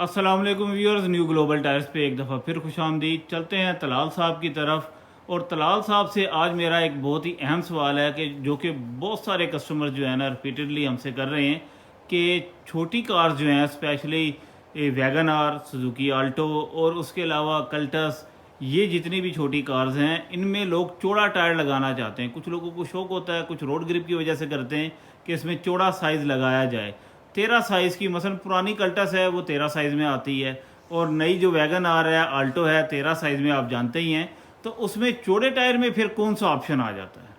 अस्सलाम वालेकुम viewers, new global tyres पे एक दफ़ा फिर खुशामदीद। चलते हैं तलाल साहब की तरफ। और तलाल साहब से आज मेरा एक बहुत ही अहम सवाल है कि जो कि बहुत सारे कस्टमर जो है ना रिपीटेडली हमसे कर रहे हैं कि छोटी कार जो हैं specially wagon R, Suzuki Alto और उसके अलावा कल्टस, ये जितनी भी छोटी कार्स हैं इनमें लोग चौड़ा टायर लगाना चाहते हैं। कुछ लोगों को शौक होता है, कुछ रोड ग्रिप की वजह से करते हैं कि इसमें चौड़ा साइज़ लगाया जाए। 13 साइज़ की मसलन पुरानी कल्टस है वो 13 साइज़ में आती है, और नई जो वैगन आर है आल्टो है 13 साइज़ में, आप जानते ही हैं। तो उसमें चौड़े टायर में फिर कौन सा ऑप्शन आ जाता है?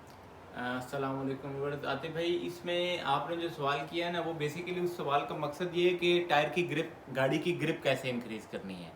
अस्सलाम वालेकुम आतिफ भाई, इसमें आपने जो सवाल किया है ना, वो बेसिकली उस सवाल का मकसद ये है कि टायर की ग्रिप, गाड़ी की ग्रिप कैसे इंक्रीज करनी है।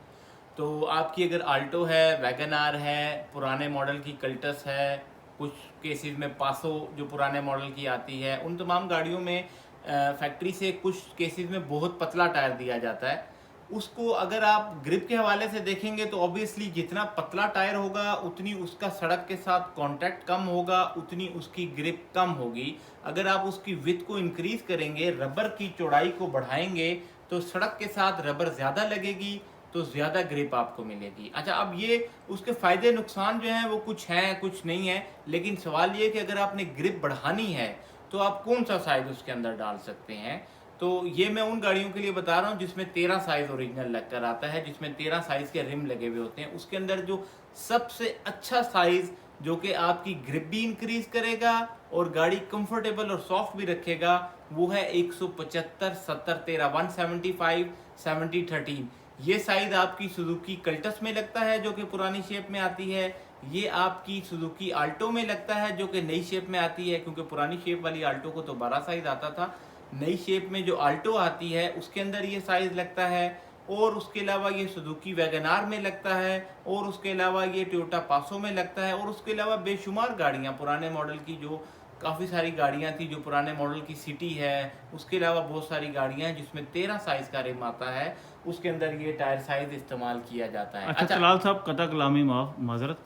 तो आपकी अगर आल्टो है, वैगन आर है, पुराने मॉडल की कल्टस है, कुछ केसेस में पासो जो पुराने मॉडल की आती है, उन तमाम गाड़ियों में फैक्ट्री से कुछ केसेस में बहुत पतला टायर दिया जाता है। उसको अगर आप ग्रिप के हवाले से देखेंगे तो ऑब्वियसली जितना पतला टायर होगा उतनी उसका सड़क के साथ कांटेक्ट कम होगा, उतनी उसकी ग्रिप कम होगी। अगर आप उसकी विड्थ को इंक्रीज करेंगे, रबर की चौड़ाई को बढ़ाएंगे, तो सड़क के साथ रबर ज़्यादा लगेगी, तो ज़्यादा ग्रिप आपको मिलेगी। अच्छा, अब ये उसके फ़ायदे नुकसान जो हैं वो कुछ हैं कुछ नहीं है, लेकिन सवाल ये कि अगर आपने ग्रिप बढ़ानी है तो आप कौन सा साइज़ उसके अंदर डाल सकते हैं। तो ये मैं उन गाड़ियों के लिए बता रहा हूँ जिसमें 13 साइज ओरिजिनल लगकर आता है, जिसमें 13 साइज के रिम लगे हुए होते हैं। उसके अंदर जो सबसे अच्छा साइज जो कि आपकी ग्रिप भी इंक्रीज करेगा और गाड़ी कंफर्टेबल और सॉफ्ट भी रखेगा, वो है 175 70 13 175 70 13। ये साइज आपकी सुजुकी कल्टस में लगता है जो कि पुरानी शेप में आती है। ये आपकी सुजुकी आल्टो में लगता है जो कि नई शेप में आती है, क्योंकि पुरानी शेप वाली आल्टो को तो 12 साइज आता था। नई शेप में जो आल्टो आती है उसके अंदर ये साइज लगता है। और उसके अलावा ये सुजुकी वैगनार में लगता है, और उसके अलावा ये टोयोटा पासो में लगता है, और उसके अलावा बेशुमार गाड़ियाँ पुराने मॉडल की, जो काफ़ी सारी गाड़ियाँ थी जो पुराने मॉडल की सिटी है, उसके अलावा बहुत सारी गाड़ियाँ हैं जिसमें 13 साइज का रिम आता है, उसके अंदर ये टायर साइज इस्तेमाल किया जाता है। अच्छा तलाल साहब, कता कलामी माजरत,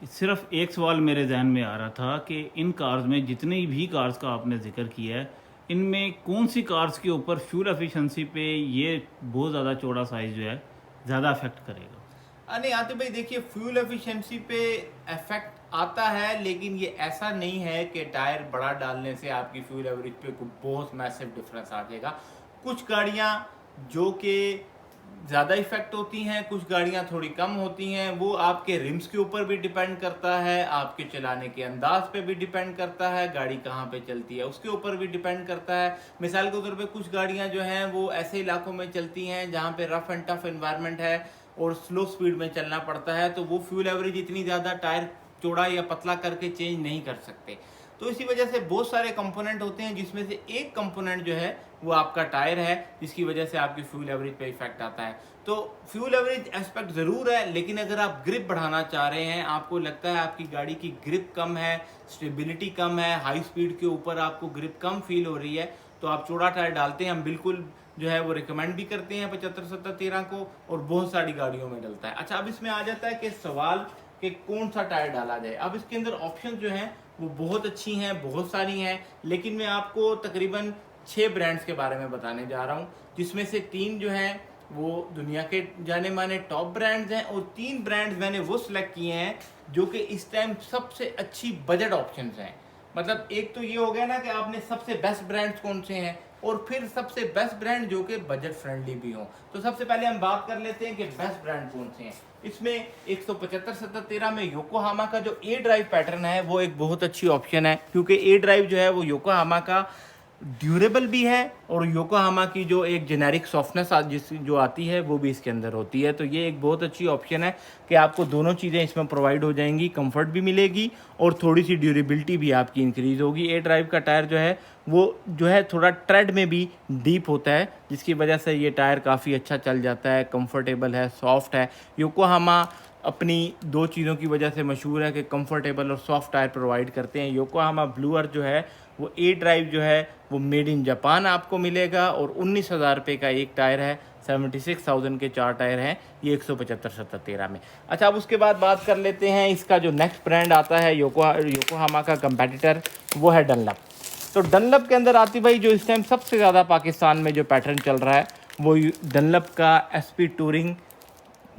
सिर्फ एक सवाल मेरे जहन में आ रहा था कि इन कार्स में, जितनी भी कार्स का आपने जिक्र किया है, इनमें कौन सी कार्स के ऊपर फ्यूल एफिशिएंसी पे ये बहुत ज़्यादा चौड़ा साइज़ जो है ज़्यादा अफेक्ट करेगा? नहीं आते भाई, देखिए फ्यूल एफिशिएंसी पे इफेक्ट आता है, लेकिन ये ऐसा नहीं है कि टायर बड़ा डालने से आपकी फ्यूल एवरेज पे कोई बहुत मैसिव डिफरेंस आ जाएगा। कुछ गाड़ियाँ जो कि ज़्यादा इफेक्ट होती हैं, कुछ गाड़ियाँ थोड़ी कम होती हैं। वो आपके रिम्स के ऊपर भी डिपेंड करता है, आपके चलाने के अंदाज पे भी डिपेंड करता है, गाड़ी कहाँ पे चलती है उसके ऊपर भी डिपेंड करता है। मिसाल के तौर पे कुछ गाड़ियाँ जो हैं वो ऐसे इलाकों में चलती हैं जहाँ पे रफ एंड टफ एनवायरनमेंट है और स्लो स्पीड में चलना पड़ता है, तो वो फ्यूल एवरेज इतनी ज़्यादा टायर चौड़ा या पतला करके चेंज नहीं कर सकते। तो इसी वजह से बहुत सारे कंपोनेंट होते हैं, जिसमें से एक कंपोनेंट जो है वो आपका टायर है, जिसकी वजह से आपकी फ्यूल एवरेज पे इफेक्ट आता है। तो फ्यूल एवरेज एस्पेक्ट ज़रूर है, लेकिन अगर आप ग्रिप बढ़ाना चाह रहे हैं, आपको लगता है आपकी गाड़ी की ग्रिप कम है, स्टेबिलिटी कम है, हाई स्पीड के ऊपर आपको ग्रिप कम फील हो रही है, तो आप चौड़ा टायर डालते हैं। हम बिल्कुल जो है वो रिकमेंड भी करते हैं 75 70 13 को, और बहुत सारी गाड़ियों में डलता है। अच्छा, अब इसमें आ जाता है कि सवाल कि कौन सा टायर डाला जाए। अब इसके अंदर ऑप्शन जो हैं वो बहुत अच्छी हैं, बहुत सारी हैं, लेकिन मैं आपको तकरीबन 6 ब्रांड्स के बारे में बताने जा रहा हूँ, जिसमें से 3 जो हैं वो दुनिया के जाने माने टॉप ब्रांड्स हैं, और 3 ब्रांड्स मैंने वो सिलेक्ट किए हैं जो कि इस टाइम सबसे अच्छी बजट ऑप्शंस हैं। मतलब एक तो ये हो गया ना कि आपने सबसे बेस्ट ब्रांड्स कौन से हैं, और फिर सबसे बेस्ट ब्रांड जो कि बजट फ्रेंडली भी हो। तो सबसे पहले हम बात कर लेते हैं कि बेस्ट ब्रांड कौन से हैं। इसमें 175 70 13 में योकोहामा का जो ए ड्राइव पैटर्न है वो एक बहुत अच्छी ऑप्शन है, क्योंकि ए ड्राइव जो है वो योकोहामा का ड्यूरेबल भी है, और योकोहामा की जो एक जेनेरिक सॉफ्टनेस जिस जो आती है वो भी इसके अंदर होती है। तो ये एक बहुत अच्छी ऑप्शन है कि आपको दोनों चीज़ें इसमें प्रोवाइड हो जाएंगी, कंफर्ट भी मिलेगी और थोड़ी सी ड्यूरेबिलिटी भी आपकी इंक्रीज़ होगी। ए ड्राइव का टायर जो है वो जो है थोड़ा ट्रेड में भी डीप होता है, जिसकी वजह से ये टायर काफ़ी अच्छा चल जाता है, कंफर्टेबल है, सॉफ्ट है। योकोहामा अपनी 2 चीज़ों की वजह से मशहूर है कि कंफर्टेबल और सॉफ्ट टायर प्रोवाइड करते हैं। योकोहामा ब्लू अर्थ जो है वो ए ड्राइव जो है वो मेड इन जापान आपको मिलेगा, और 19,000 रुपये का एक टायर है। 76,000 के 4 टायर हैं ये 175 70 13 में। अच्छा, अब उसके बाद बात कर लेते हैं इसका जो नेक्स्ट ब्रांड आता है योकोहामा का कंपेटिटर, वो है डनलप। तो डनलप के अंदर आती भाई जो इस टाइम सबसे ज़्यादा पाकिस्तान में जो पैटर्न चल रहा है वो डनलप का एसपी टूरिंग,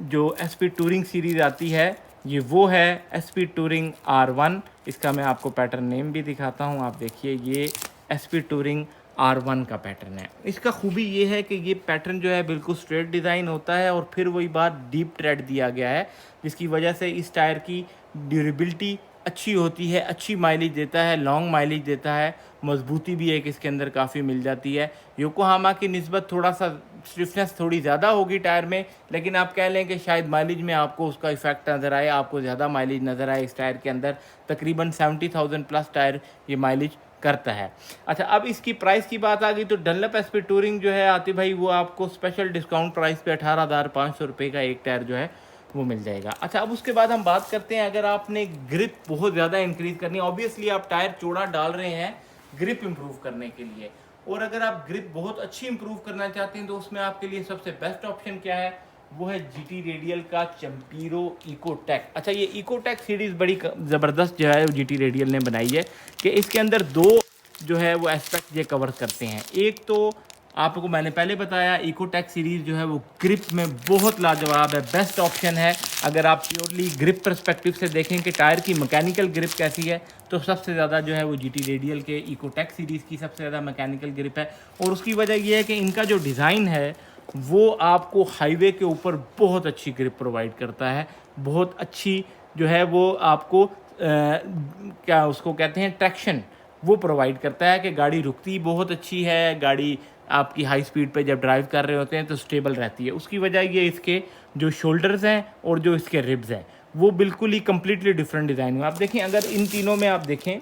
जो एसपी टूरिंग सीरीज़ आती है ये वो है एसपी टूरिंग R1। इसका मैं आपको पैटर्न नेम भी दिखाता हूँ, आप देखिए ये एसपी टूरिंग R1 का पैटर्न है। इसका खूबी ये है कि ये पैटर्न जो है बिल्कुल स्ट्रेट डिज़ाइन होता है और फिर वही बात डीप ट्रेड दिया गया है, जिसकी वजह से इस टायर की ड्यूरेबिलिटी अच्छी होती है, अच्छी माइलेज देता है, लॉन्ग माइलेज देता है, मजबूती भी एक इसके अंदर काफ़ी मिल जाती है। योकोहामा की निस्बत थोड़ा सा स्टिफनेस थोड़ी ज़्यादा होगी टायर में, लेकिन आप कह लें कि शायद माइलेज में आपको उसका इफेक्ट नज़र आए, आपको ज़्यादा माइलेज नज़र आए इस टायर के अंदर। तकरीबन 70,000 प्लस टायर ये माइलेज करता है। अच्छा, अब इसकी प्राइस की बात आ गई तो डनलप एसपी टूरिंग जो है आती भाई वो आपको स्पेशल डिस्काउंट प्राइस पे 18,500 रुपये का एक टायर जो है वो मिल जाएगा। अच्छा, अब उसके बाद हम बात करते हैं, अगर आपने ग्रिप बहुत ज़्यादा इंक्रीज़ करनी है, ऑब्वियसली आप टायर चौड़ा डाल रहे हैं ग्रिप इंप्रूव करने के लिए, और अगर आप ग्रिप बहुत अच्छी इंप्रूव करना चाहते हैं तो उसमें आपके लिए सबसे बेस्ट ऑप्शन क्या है, वो है GT रेडियल का चैम्पीरो इकोटेक। अच्छा, ये इकोटेक सीरीज़ बड़ी ज़बरदस्त जो है GT रेडियल ने बनाई है कि इसके अंदर दो जो है वो एस्पेक्ट ये कवर करते हैं। एक तो आपको मैंने पहले बताया इकोटेक सीरीज़ जो है वो ग्रिप में बहुत लाजवाब है, बेस्ट ऑप्शन है। अगर आप प्योरली ग्रिप पर्सपेक्टिव से देखें कि टायर की मैकेनिकल ग्रिप कैसी है, तो सबसे ज़्यादा जो है वो GT रेडियल के इकोटेक सीरीज़ की सबसे ज़्यादा मैकेनिकल ग्रिप है। और उसकी वजह यह है कि इनका जो डिज़ाइन है वो आपको हाईवे के ऊपर बहुत अच्छी ग्रिप प्रोवाइड करता है, बहुत अच्छी जो है वो आपको क्या उसको कहते हैं ट्रैक्शन वो प्रोवाइड करता है कि गाड़ी रुकती बहुत अच्छी है, गाड़ी आपकी हाई स्पीड पे जब ड्राइव कर रहे होते हैं तो स्टेबल रहती है। उसकी वजह ये इसके जो शोल्डर्स हैं और जो इसके रिब्स हैं वो बिल्कुल ही कम्प्लीटली डिफरेंट डिज़ाइन में। आप देखें, अगर इन तीनों में आप देखें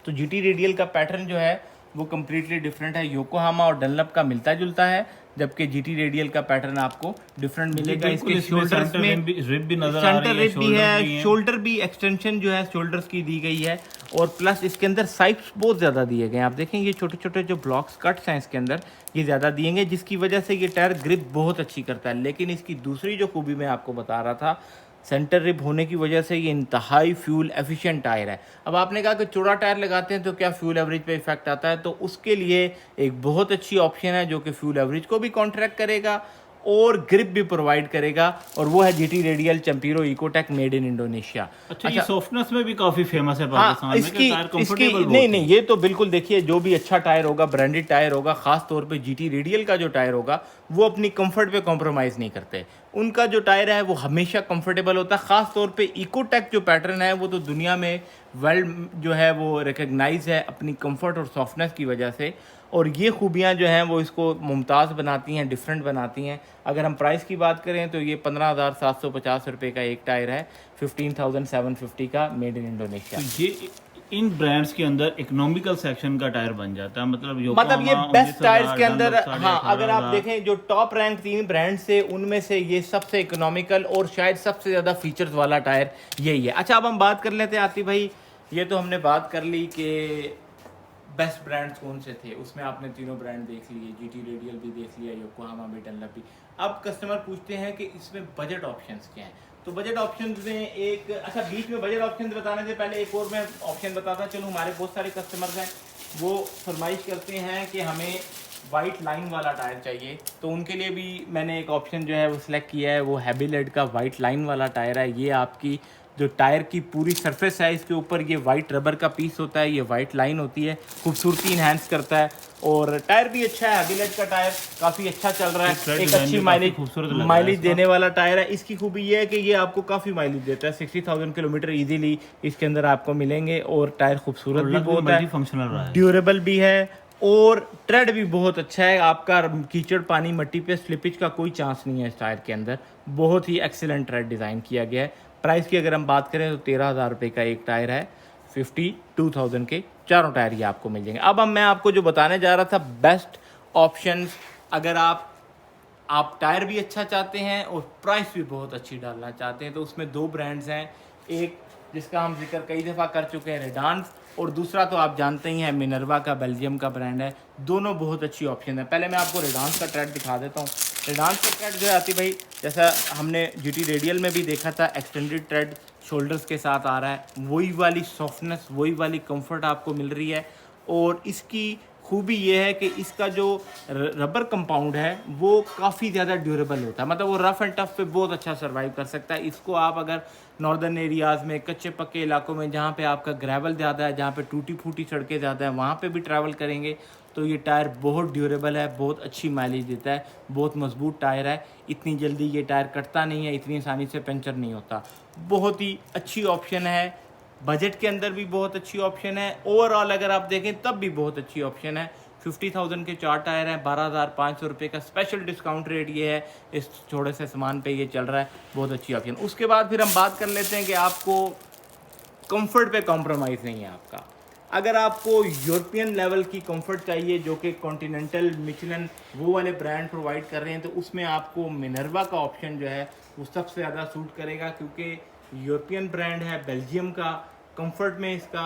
तो GT रेडियल का पैटर्न जो है वो कम्प्लीटली डिफरेंट है, योकोहामा और डनलप का मिलता जुलता है, जबकि GT रेडियल का पैटर्न आपको डिफरेंट मिलेगा। इसके शोल्डर्स में रिब भी नजर आ रही है, रिब भी है, शोल्डर भी एक्सटेंशन जो है शोल्डर्स की दी गई है, और प्लस इसके अंदर साइड्स बहुत ज़्यादा दिए गए हैं। आप देखें ये छोटे छोटे जो ब्लॉक्स कट्स हैं इसके अंदर ये ज़्यादा दिए गए, जिसकी वजह से ये टायर ग्रिप बहुत अच्छी करता है। लेकिन इसकी दूसरी जो खूबी मैं आपको बता रहा था, सेंटर रिब होने की वजह से ये इंतहाई फ्यूल एफिशिएंट टायर है। अब आपने कहा कि चौड़ा टायर लगाते हैं तो क्या फ्यूल एवरेज पे इफेक्ट आता है, तो उसके लिए एक बहुत अच्छी ऑप्शन है जो कि फ्यूल एवरेज को भी कॉन्ट्रैक्ट करेगा और ग्रिप भी प्रोवाइड करेगा, और वो है GT radial Champiro Ecotec made in Indonesia. अच्छा, ये सॉफ्टनेस में भी काफी फेमस है हाँ, पाकिस्तान में, इसकी टायर कंफर्टेबल नहीं ये तो बिल्कुल देखिए, जो भी अच्छा टायर होगा, ब्रांडेड टायर होगा, खास तौर पे GT रेडियल का जो टायर होगा वो अपनी कंफर्ट पे कॉम्प्रोमाइज़ नहीं करते। उनका जो टायर है वो हमेशा कंफर्टेबल होता है। खास तौर पे इकोटेक जो पैटर्न है वो तो दुनिया में वर्ल्ड जो है वो रिकग्नाइज है अपनी कंफर्ट और सॉफ्टनेस की वजह से, और ये खूबियाँ जो हैं वो इसको मुमताज़ बनाती हैं, डिफरेंट बनाती हैं। अगर हम प्राइस की बात करें तो ये 15,750 रुपये का एक टायर है, 15,750 का मेड इन इंडोनेशिया। तो ये इन ब्रांड्स के अंदर इकोनॉमिकल सेक्शन का टायर बन जाता है, मतलब ये बेस्ट टायर्स के अंदर, डनलप हाँ, अगर आप देखें जो टॉप रैंक 3 ब्रांड से उनमें से ये सबसे इकोनॉमिकल और शायद सबसे ज़्यादा फीचर्स वाला टायर यही है। अच्छा, अब हम बात कर लेते हैं आती भाई, ये तो हमने बात कर ली कि बेस्ट ब्रांड्स कौन से थे, उसमें आपने तीनों ब्रांड देख लिए, GT रेडियल भी देख लिया, योकोहामा भी, डनलप भी। अब कस्टमर पूछते हैं कि इसमें बजट ऑप्शंस क्या हैं, तो बजट ऑप्शंस में एक, अच्छा बीच में बजट ऑप्शन बताने से पहले एक और मैं ऑप्शन बताता चलूँ। हमारे बहुत सारे कस्टमर्स हैं वो फरमाइश करते हैं कि हमें वाइट लाइन वाला टायर चाहिए, तो उनके लिए भी मैंने एक ऑप्शन जो है वो सिलेक्ट किया है, वो हैबिलेट का वाइट लाइन वाला टायर है। ये आपकी जो टायर की पूरी सरफेस है इसके ऊपर ये वाइट रबर का पीस होता है, ये वाइट लाइन होती है, खूबसूरती इन्हांस करता है, और टायर भी अच्छा है। हैबिलेट का टायर काफ़ी अच्छा चल रहा है, एक अच्छी माइलेज देने वाला टायर है। इसकी खूबी ये है कि ये आपको काफ़ी माइलेज देता है, 60,000 किलोमीटर इजीली इसके अंदर आपको मिलेंगे, और टायर खूबसूरत भी बहुत है, फंक्शनल ड्यूरेबल भी है, और ट्रेड भी बहुत अच्छा है। आपका कीचड़ पानी मट्टी पे स्लिपेज का कोई चांस नहीं है इस टायर के अंदर, बहुत ही एक्सीलेंट ट्रेड डिज़ाइन किया गया है। प्राइस की अगर हम बात करें तो 13,000 रुपये का एक टायर है, 52,000 के चारों टायर ये आपको मिल जाएंगे। अब मैं आपको जो बताने जा रहा था बेस्ट ऑप्शंस, अगर आप टायर भी अच्छा चाहते हैं और प्राइस भी बहुत अच्छी डालना चाहते हैं, तो उसमें दो ब्रांड्स हैं, एक जिसका हम जिक्र कई दफ़ा कर चुके हैं रेडांस, और दूसरा तो आप जानते ही हैं मिनर्वा का, बेल्जियम का ब्रांड है। दोनों बहुत अच्छी ऑप्शन है। पहले मैं आपको रेडांस का ट्रेड दिखा देता हूँ। रेडांस का ट्रेड जो है आती भाई, जैसा हमने GT रेडियल में भी देखा था, एक्सटेंडेड ट्रेड शोल्डर्स के साथ आ रहा है, वही वाली सॉफ्टनेस, वही वाली कंफर्ट आपको मिल रही है, और इसकी खूबी ये है कि इसका जो रबर कंपाउंड है वो काफ़ी ज़्यादा ड्यूरेबल होता है, मतलब वो रफ़ एंड टफ पे बहुत अच्छा सर्वाइव कर सकता है। इसको आप अगर नॉर्दर्न एरियाज़ में, कच्चे पक्के इलाकों में जहाँ पे आपका ग्रेवल ज़्यादा है, जहाँ पे टूटी फूटी सड़कें ज़्यादा है, वहाँ पे भी ट्रैवल करेंगे तो ये टायर बहुत ड्यूरेबल है, बहुत अच्छी माइलेज देता है, बहुत मजबूत टायर है। इतनी जल्दी ये टायर कटता नहीं है, इतनी आसानी से पंचर नहीं होता। बहुत ही अच्छी ऑप्शन है, बजट के अंदर भी बहुत अच्छी ऑप्शन है, ओवरऑल अगर आप देखें तब भी बहुत अच्छी ऑप्शन है। 50,000 के 4 टायर हैं, 12,500 रुपये का स्पेशल डिस्काउंट रेट ये है, इस थोड़े से सामान पे ये चल रहा है, बहुत अच्छी ऑप्शन। उसके बाद फिर हम बात कर लेते हैं कि आपको कंफर्ट पे कॉम्प्रोमाइज़ नहीं है आपका। अगर आपको यूरोपियन लेवल की कंफर्ट चाहिए जो कि कॉन्टिनेंटल, मिचलन वो वाले ब्रांड प्रोवाइड कर रहे हैं, तो उसमें आपको मिनर्वा का ऑप्शन जो है वो सबसे ज़्यादा सूट करेगा, क्योंकि यूरोपियन ब्रांड है, बेल्जियम का। कंफर्ट में इसका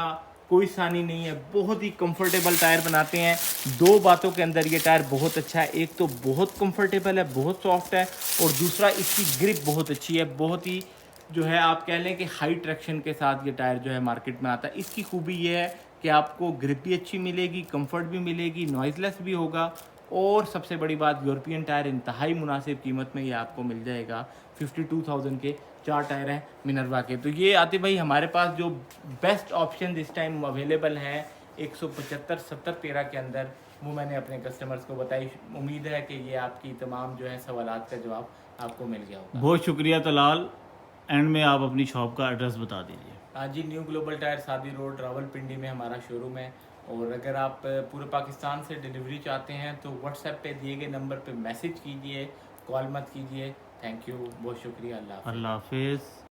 कोई सानी नहीं है, बहुत ही कंफर्टेबल टायर बनाते हैं। दो बातों के अंदर ये टायर बहुत अच्छा है, एक तो बहुत कंफर्टेबल है, बहुत सॉफ्ट है, और दूसरा इसकी ग्रिप बहुत अच्छी है, बहुत ही जो है आप कह लें कि हाई ट्रैक्शन के साथ ये टायर जो है मार्केट में आता है। इसकी खूबी ये है कि आपको ग्रिप भी अच्छी मिलेगी, कंफर्ट भी मिलेगी, नॉइज़लेस भी होगा, और सबसे बड़ी बात यूरोपियन टायर इंतहाई मुनासिब कीमत में ये आपको मिल जाएगा। 52,000 के 4 टायर हैं मिनर्वा के। तो ये आतिफ भाई हमारे पास जो बेस्ट ऑप्शन इस टाइम अवेलेबल हैं 175, 70, 13 के अंदर, वो मैंने अपने कस्टमर्स को बताई। उम्मीद है कि ये आपकी तमाम जो है सवालात का जवाब आपको मिल गया होगा। बहुत शुक्रिया तलाल। एंड में आप अपनी शॉप का एड्रेस बता दीजिए। हाँ जी, न्यू ग्लोबल टायर सादी रोड, रावलपिंडी में हमारा शोरूम है। और अगर आप पूरे पाकिस्तान से डिलीवरी चाहते हैं तो व्हाट्सएप पे दिए गए नंबर पे मैसेज कीजिए, कॉल मत कीजिए। थैंक यू, बहुत शुक्रिया, अल्लाह हाफ़िज़। अल्लाह हाफिज़।